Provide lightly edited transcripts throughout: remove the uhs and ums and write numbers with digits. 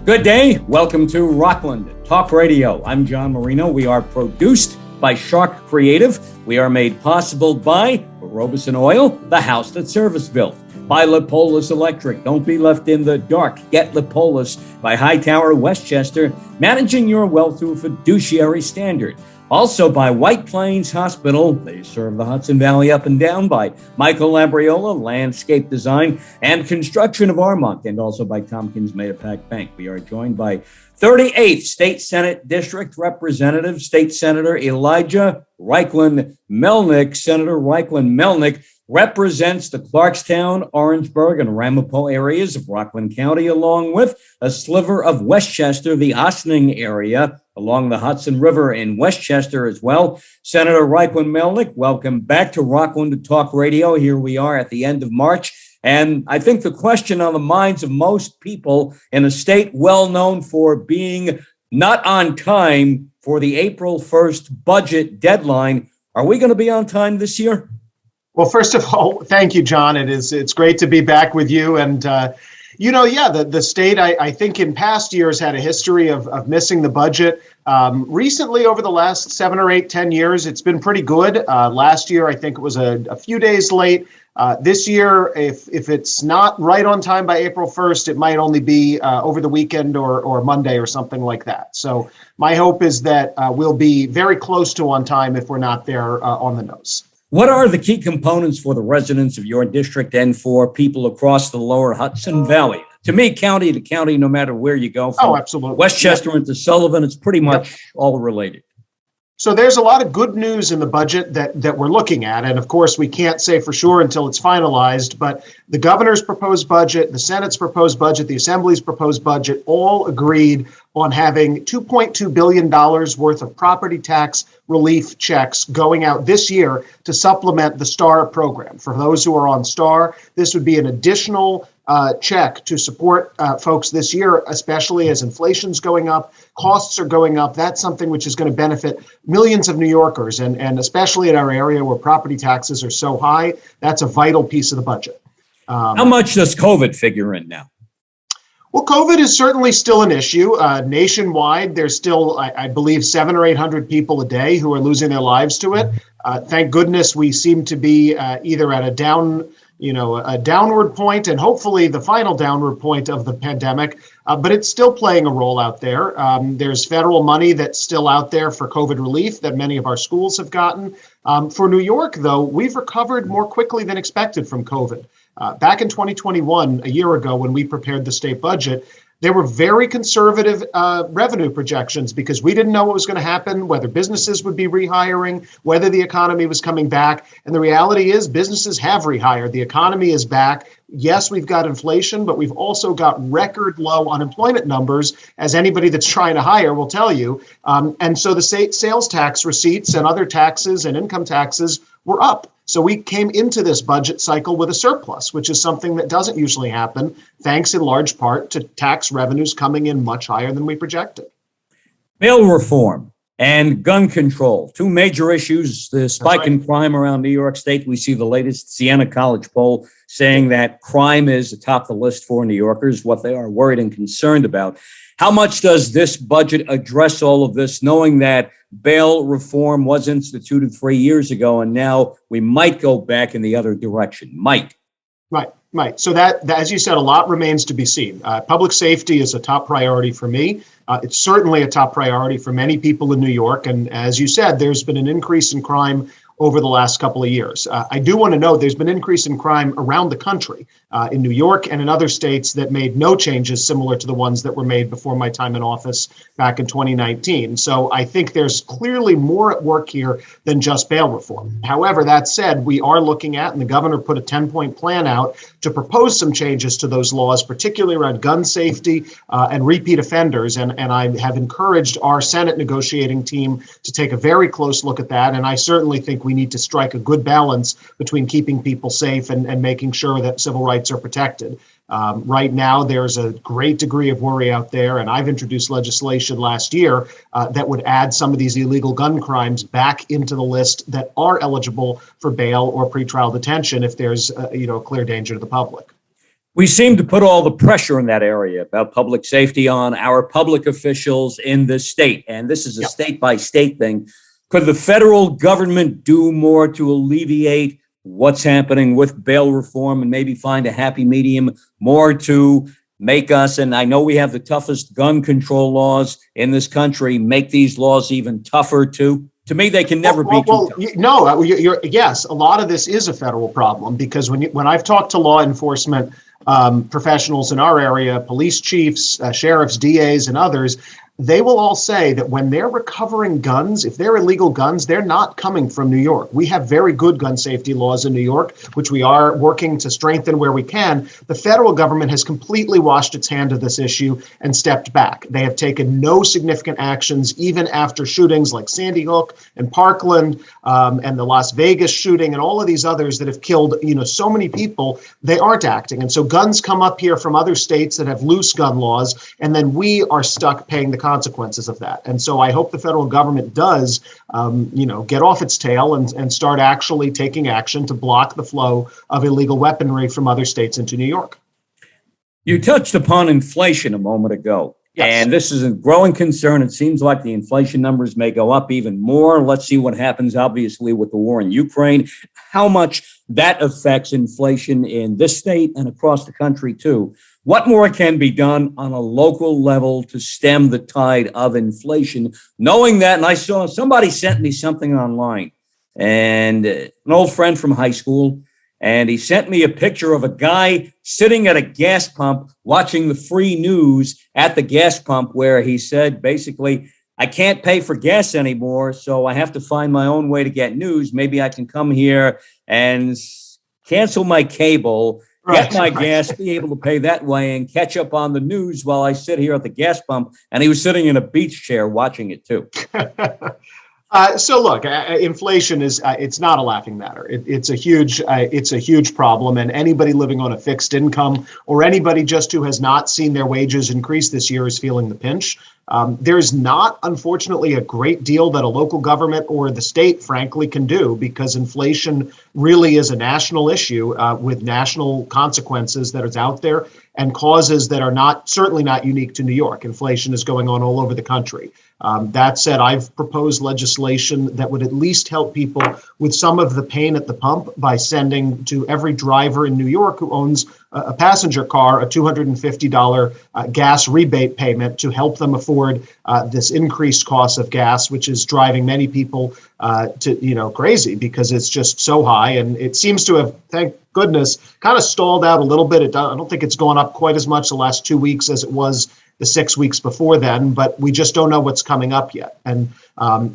Good day. Welcome to Rockland Talk Radio. I'm John Marino. We are produced by Sharc Creative. We are made possible by Robeson Oil, the house that service built. By Lipolis Electric. Don't be left in the dark. Get Lipolis. By Hightower Westchester, managing your wealth through a fiduciary standard. Also by White Plains Hospital. They serve the Hudson Valley up and down. By Michael Labriola, Landscape Design and Construction of Armonk. And also by Tompkins Mahopac Bank. We are joined by 38th State Senate District Representative, State Senator Elijah Reichlin-Melnick. Senator Reichlin-Melnick represents the Clarkstown, Orangeburg, and Ramapo areas of Rockland County, along with a sliver of Westchester, the Ossining area, along the Hudson River in Westchester as well. Senator Reichlin-Melnick, welcome back to Rockland Talk Radio. Here we are at the end of March. And I think the question on the minds of most people in a state well known for being not on time for the April 1st budget deadline, are we going to be on time this year? Well, first of all, thank you, John. It's great to be back with you. And, the state, I think in past years had a history of missing the budget. Recently, over the last 7 or 8, 10 years, it's been pretty good. Last year, I think it was a few days late. This year, if it's not right on time by April 1st, it might only be over the weekend or Monday or something like that. So my hope is that we'll be very close to on time if we're not there on the nose. What are the key components for the residents of your district and for people across the Lower Hudson Valley? To me, county to county, no matter where you go, from absolutely. Westchester into Sullivan, it's pretty much all related. So there's a lot of good news in the budget that we're looking at. And of course, we can't say for sure until it's finalized, but the governor's proposed budget, the Senate's proposed budget, the Assembly's proposed budget, all agreed on having $2.2 billion worth of property tax relief checks going out this year to supplement the STAR program. For those who are on STAR, this would be an additional check to support folks this year, especially as inflation's going up, costs are going up. That's something which is going to benefit millions of New Yorkers, and especially in our area where property taxes are so high, that's a vital piece of the budget. How much does COVID figure in now? Well, COVID is certainly still an issue. Nationwide, there's still, I believe, 700 or 800 people a day who are losing their lives to it. Thank goodness we seem to be either at a downward point and hopefully the final downward point of the pandemic, but it's still playing a role out there. There's federal money that's still out there for COVID relief that many of our schools have gotten. For New York, though, we've recovered more quickly than expected from COVID. Back in 2021, a year ago, when we prepared the state budget, there were very conservative revenue projections because we didn't know what was going to happen, whether businesses would be rehiring, whether the economy was coming back. And the reality is businesses have rehired. The economy is back. Yes, we've got inflation, but we've also got record low unemployment numbers, as anybody that's trying to hire will tell you. And so the sales tax receipts and other taxes and income taxes were up. So we came into this budget cycle with a surplus, which is something that doesn't usually happen, thanks in large part to tax revenues coming in much higher than we projected. Bail reform and gun control, two major issues. The spike in crime around New York State. We see the latest Siena College poll saying that crime is atop the list for New Yorkers, what they are worried and concerned about. How much does this budget address all of this, knowing that bail reform was instituted 3 years ago, and now we might go back in the other direction? Might. Right. So that, as you said, a lot remains to be seen. Public safety is a top priority for me. It's certainly a top priority for many people in New York. And as you said, there's been an increase in crime over the last couple of years. I do want to note there's been an increase in crime around the country, in New York and in other states that made no changes similar to the ones that were made before my time in office back in 2019. So I think there's clearly more at work here than just bail reform. However, that said, we are looking at, and the governor put a 10-point plan out to propose some changes to those laws, particularly around gun safety and repeat offenders. And I have encouraged our Senate negotiating team to take a very close look at that. And I certainly think we need to strike a good balance between keeping people safe and making sure that civil rights are protected. Right now, there's a great degree of worry out there, and I've introduced legislation last year that would add some of these illegal gun crimes back into the list that are eligible for bail or pretrial detention if there's a clear danger to the public. We seem to put all the pressure in that area about public safety on our public officials in this state. And this is a state by state thing. Could the federal government do more to alleviate what's happening with bail reform and maybe find a happy medium, more to make us, and I know we have the toughest gun control laws in this country, make these laws even tougher too? To me, they can never be too tough. No, yes, a lot of this is a federal problem, because when I've talked to law enforcement professionals in our area, police chiefs, sheriffs, DAs, and others, they will all say that when they're recovering guns, if they're illegal guns, they're not coming from New York. We have very good gun safety laws in New York, which we are working to strengthen where we can. The federal government has completely washed its hand of this issue and stepped back. They have taken no significant actions, even after shootings like Sandy Hook and Parkland and the Las Vegas shooting and all of these others that have killed, so many people. They aren't acting. And so guns come up here from other states that have loose gun laws, and then we are stuck paying the consequences of that. And so I hope the federal government does, get off its tail and start actually taking action to block the flow of illegal weaponry from other states into New York. You touched upon inflation a moment ago. Yes. And this is a growing concern. It seems like the inflation numbers may go up even more. Let's see what happens, obviously, with the war in Ukraine, how much that affects inflation in this state and across the country, too. What more can be done on a local level to stem the tide of inflation? Knowing that, and I saw somebody sent me something online, and an old friend from high school, and he sent me a picture of a guy sitting at a gas pump watching the free news at the gas pump, where he said, basically, I can't pay for gas anymore, so I have to find my own way to get news. Maybe I can come here and cancel my cable, get my gas, be able to pay that way, and catch up on the news while I sit here at the gas pump. And he was sitting in a beach chair watching it too. So look, inflation is it's not a laughing matter. It's a huge problem, and anybody living on a fixed income or anybody just who has not seen their wages increase this year is feeling the pinch. There's not, unfortunately, a great deal that a local government or the state, frankly, can do, because inflation really is a national issue with national consequences that is out there and causes that are certainly not unique to New York. Inflation is going on all over the country. That said, I've proposed legislation that would at least help people with some of the pain at the pump by sending to every driver in New York who owns a passenger car a $250 gas rebate payment to help them afford this increased cost of gas, which is driving many people to crazy because it's just so high. And it seems to have, thank goodness, kind of stalled out a little bit. I don't think it's gone up quite as much the last 2 weeks as it was the 6 weeks before then, but we just don't know what's coming up yet. And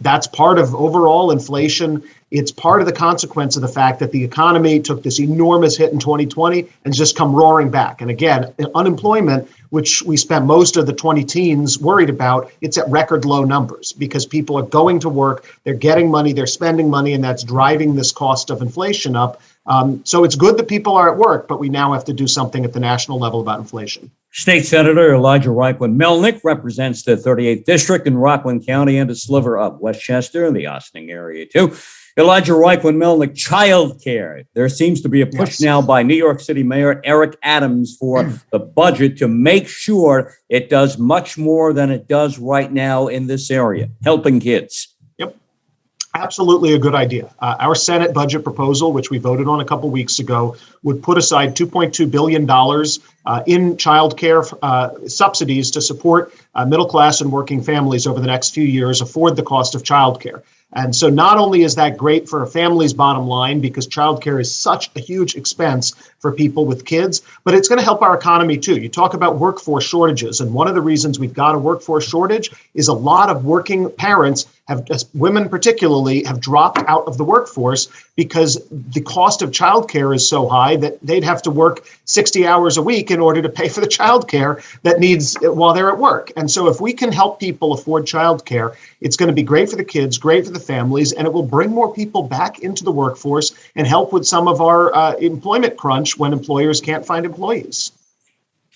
that's part of overall inflation. It's part of the consequence of the fact that the economy took this enormous hit in 2020 and just come roaring back. And again, unemployment, which we spent most of the 20 teens worried about, it's at record low numbers because people are going to work, they're getting money, they're spending money, and that's driving this cost of inflation up. So it's good that people are at work, but we now have to do something at the national level about inflation. State Senator Elijah Reichlin-Melnick represents the 38th District in Rockland County and a sliver of Westchester and the Ossining area, too. Elijah Reichlin-Melnick, child care. There seems to be a push now by New York City Mayor Eric Adams for the budget to make sure it does much more than it does right now in this area, helping kids. Absolutely a good idea. Our Senate budget proposal, which we voted on a couple weeks ago, would put aside $2.2 billion in child care subsidies to support middle class and working families over the next few years, afford the cost of child care. And so not only is that great for a family's bottom line, because childcare is such a huge expense for people with kids, but it's going to help our economy too. You talk about workforce shortages, and one of the reasons we've got a workforce shortage is a lot of working parents women particularly, have dropped out of the workforce because the cost of childcare is so high that they'd have to work 60 hours a week in order to pay for the childcare that needs while they're at work. And so if we can help people afford childcare, it's going to be great for the kids, great for the families, and it will bring more people back into the workforce and help with some of our employment crunch when employers can't find employees.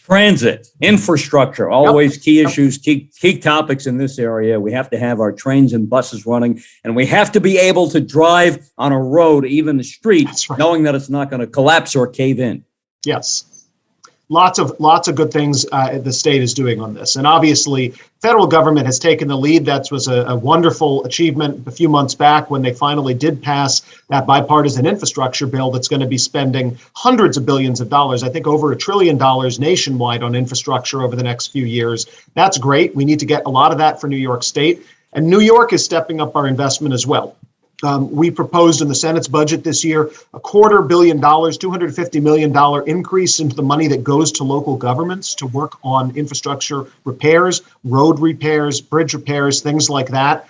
Transit, infrastructure, always key issues, key topics in this area. We have to have our trains and buses running, and we have to be able to drive on a road, even the street, knowing that it's not going to collapse or cave in. Yes. lots of good things the state is doing on this. And obviously, federal government has taken the lead. That was a wonderful achievement a few months back when they finally did pass that bipartisan infrastructure bill that's going to be spending hundreds of billions of dollars, I think over $1 trillion nationwide on infrastructure over the next few years. That's great. We need to get a lot of that for New York State. And New York is stepping up our investment as well. We proposed in the Senate's budget this year $250 million, $250 million increase into the money that goes to local governments to work on infrastructure repairs, road repairs, bridge repairs, things like that.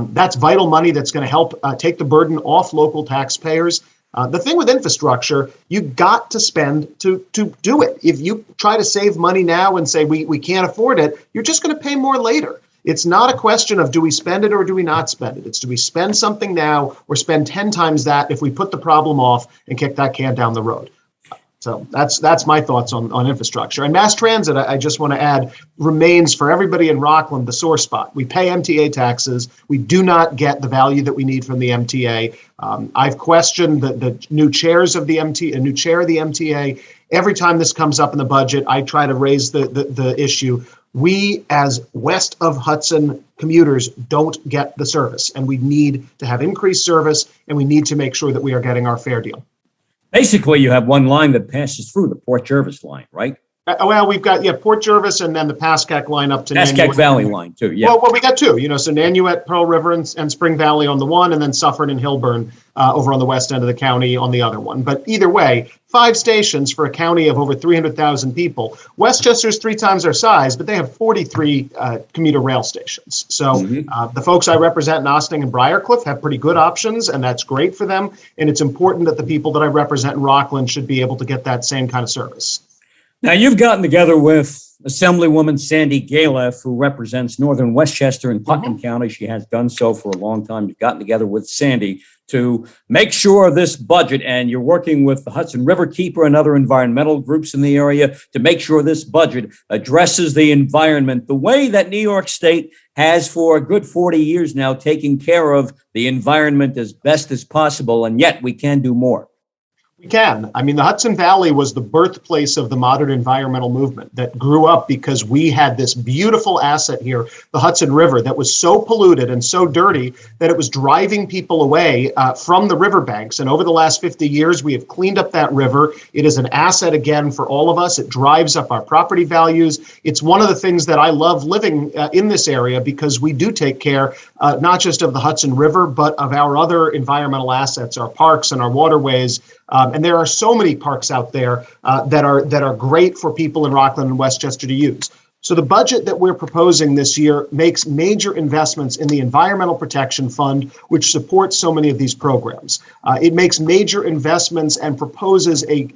That's vital money that's going to help take the burden off local taxpayers. The thing with infrastructure, you got to spend to do it. If you try to save money now and say we can't afford it, you're just going to pay more later. It's not a question of do we spend it or do we not spend it. It's do we spend something now or spend 10 times that if we put the problem off and kick that can down the road. So that's my thoughts on infrastructure. And mass transit, I just want to add, remains for everybody in Rockland the sore spot. We pay MTA taxes. We do not get the value that we need from the MTA. I've questioned the new chairs of the MTA, a new chair of the MTA. Every time this comes up in the budget, I try to raise the issue. We, as west of Hudson commuters, don't get the service, and we need to have increased service, and we need to make sure that we are getting our fair deal. Basically, you have one line that passes through the Port Jervis line, right? Well, we've got Port Jervis and then the Pascack line up to Pascack Valley line too. Yeah. Well, we got two. So Nanuet, Pearl River, and Spring Valley on the one, and then Suffern and Hilburn over on the west end of the county on the other one. But either way, 5 stations for a county of over 300,000 people. Westchester's 3 times our size, but they have 43 commuter rail stations. So the folks I represent in Ossining and Briarcliff have pretty good options, and that's great for them. And it's important that the people that I represent in Rockland should be able to get that same kind of service. Now, you've gotten together with Assemblywoman Sandy Galef, who represents northern Westchester and Putnam County. She has done so for a long time. You've gotten together with Sandy to make sure this budget, and you're working with the Hudson River Keeper and other environmental groups in the area to make sure this budget addresses the environment the way that New York State has for a good 40 years now taken care of the environment as best as possible, and yet we can do more. We can. I mean, the Hudson Valley was the birthplace of the modern environmental movement that grew up because we had this beautiful asset here, the Hudson River, that was so polluted and so dirty that it was driving people away from the riverbanks. And over the last 50 years, we have cleaned up that river. It is an asset again for all of us. It drives up our property values. It's one of the things that I love living in this area because we do take care not just of the Hudson River, but of our other environmental assets, our parks and our waterways. And there are so many parks out there that are great for people in Rockland and Westchester to use. So the budget that we're proposing this year makes major investments in the Environmental Protection Fund, which supports so many of these programs. It makes major investments and proposes a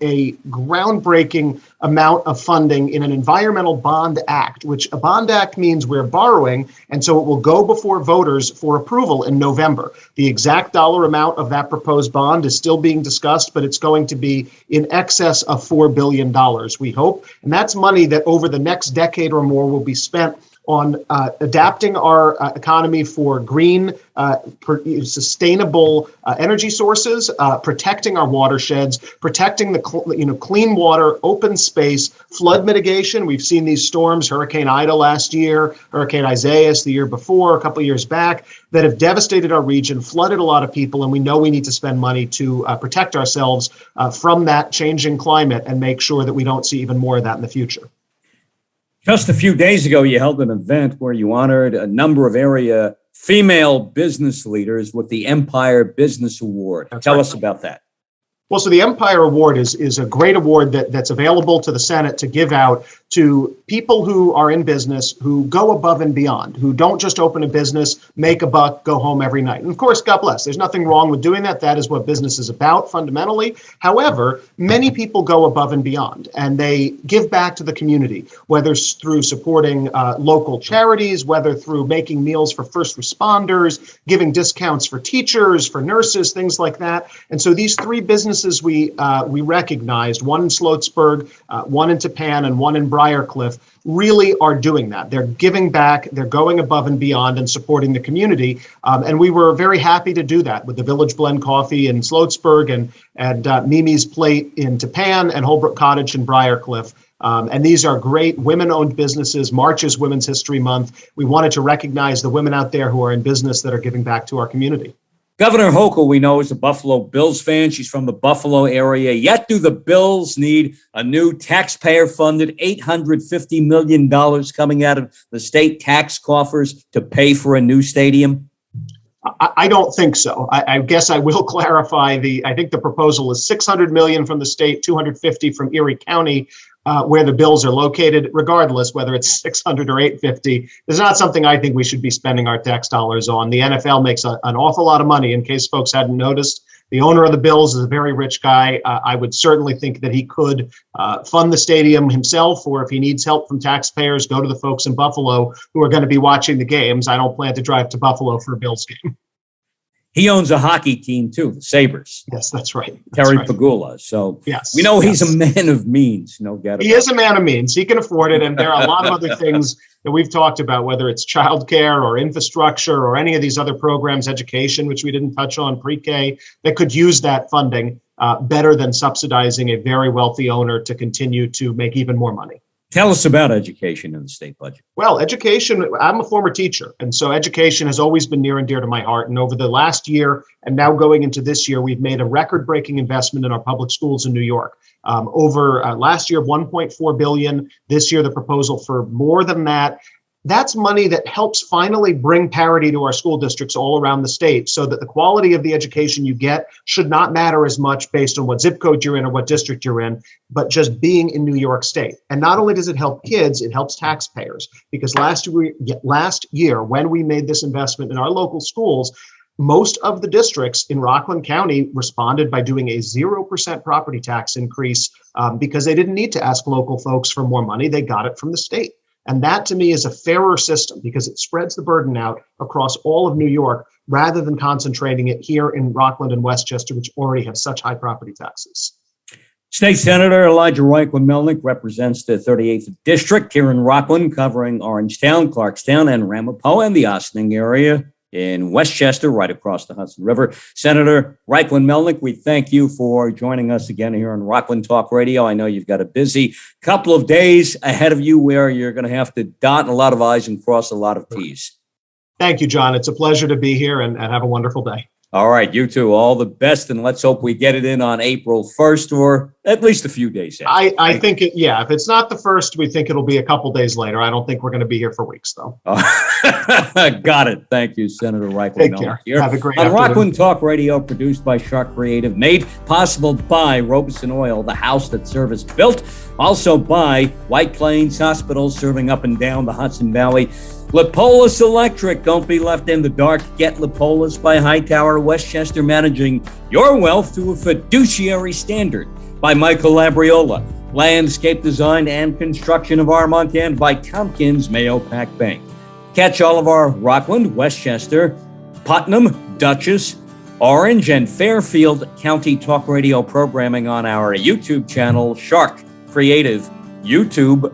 groundbreaking amount of funding in an Environmental Bond Act, which a bond act means we're borrowing, and so it will go before voters for approval in November. The exact dollar amount of that proposed bond is still being discussed, but it's going to be in excess of $4 billion, we hope. And that's money that over the next decade or more will be spent on adapting our economy for green, sustainable energy sources, protecting our watersheds, protecting the clean water, open space, flood mitigation. We've seen these storms, Hurricane Ida last year, Hurricane Isaias the year before, a couple of years back, that have devastated our region, flooded a lot of people, and we know we need to spend money to protect ourselves from that changing climate and make sure that we don't see even more of that in the future. Just a few days ago, you held an event where you honored a number of area female business leaders with the Empire Business Award. Tell us about that. Well, so the Empire Award is a great award that's available to the Senate to give out to people who are in business, who go above and beyond, who don't just open a business, make a buck, go home every night. And of course, God bless. There's nothing wrong with doing that. That is what business is about fundamentally. However, many people go above and beyond, and they give back to the community, whether through supporting local charities, whether through making meals for first responders, giving discounts for teachers, for nurses, things like that. And so these 3 businesses we recognized, one in Sloatsburg, one in Tapan, and one in Briarcliff, Briarcliff really are doing that. They're giving back, they're going above and beyond and supporting the community. And we were very happy to do that with the Village Blend Coffee in Sloatsburg and Mimi's Plate in Tapan and Holbrook Cottage in Briarcliff. And these are great women-owned businesses. March is Women's History Month. We wanted to recognize the women out there who are in business that are giving back to our community. Governor Hochul, we know, is a Buffalo Bills fan. She's from the Buffalo area. Yet do the Bills need a new taxpayer-funded $850 million coming out of the state tax coffers to pay for a new stadium? I don't think so. I guess I will clarify I think the proposal is $600 million from the state, $250 from Erie County, where the Bills are located. Regardless, whether it's $600 or $850, is not something I think we should be spending our tax dollars on. The NFL makes an awful lot of money. In case folks hadn't noticed, the owner of the Bills is a very rich guy. I would certainly think that he could fund the stadium himself, or if he needs help from taxpayers, go to the folks in Buffalo who are going to be watching the games. I don't plan to drive to Buffalo for a Bills game. He owns a hockey team, too, the Sabres. Yes, that's right. Terry Pagula. So yes, we know he's a man of means. No doubt. He is a man of means. He can afford it. And there are a lot of other things that we've talked about, whether it's childcare or infrastructure or any of these other programs, education, which we didn't touch on, pre-K, that could use that funding better than subsidizing a very wealthy owner to continue to make even more money. Tell us about education in the state budget. Well, education, I'm a former teacher, and so education has always been near and dear to my heart. And over the last year, and now going into this year, we've made a record-breaking investment in our public schools in New York. Over last year, $1.4 billion. This year, the proposal for more than that. That's money that helps finally bring parity to our school districts all around the state, so that the quality of the education you get should not matter as much based on what zip code you're in or what district you're in, but just being in New York State. And not only does it help kids, it helps taxpayers. Because last year, when we made this investment in our local schools, most of the districts in Rockland County responded by doing a 0% property tax increase because they didn't need to ask local folks for more money. They got it from the state. And that, to me, is a fairer system because it spreads the burden out across all of New York rather than concentrating it here in Rockland and Westchester, which already have such high property taxes. State Senator Elijah Reichlin-Melnick represents the 38th District here in Rockland, covering Orangetown, Clarkstown, and Ramapo, and the Ossining area in Westchester, right across the Hudson River. Senator Reichlin-Melnick, we thank you for joining us again here on Rockland Talk Radio. I know you've got a busy couple of days ahead of you where you're going to have to dot a lot of I's and cross a lot of T's. Thank you, John. It's a pleasure to be here and have a wonderful day. All right, you too. All the best, and let's hope we get it in on April 1st or at least a few days after. I think, if it's not the 1st, we think it'll be a couple days later. I don't think we're going to be here for weeks, though. Got it. Thank you, Senator Reichlin-Melnick. Here have a great on afternoon. Rockland Talk Radio, produced by Sharc Creative, made possible by Robeson Oil, the house that service built, also by White Plains Hospital, serving up and down the Hudson Valley. Lipolis Electric, don't be left in the dark. Get Lipolis by Hightower Westchester, managing your wealth to a fiduciary standard. By Michael Labriola, landscape design and construction of Armont, and by Tompkins Mayo Pac Bank. Catch all of our Rockland, Westchester, Putnam, Dutchess, Orange, and Fairfield County Talk Radio programming on our YouTube channel, Sharc Creative YouTube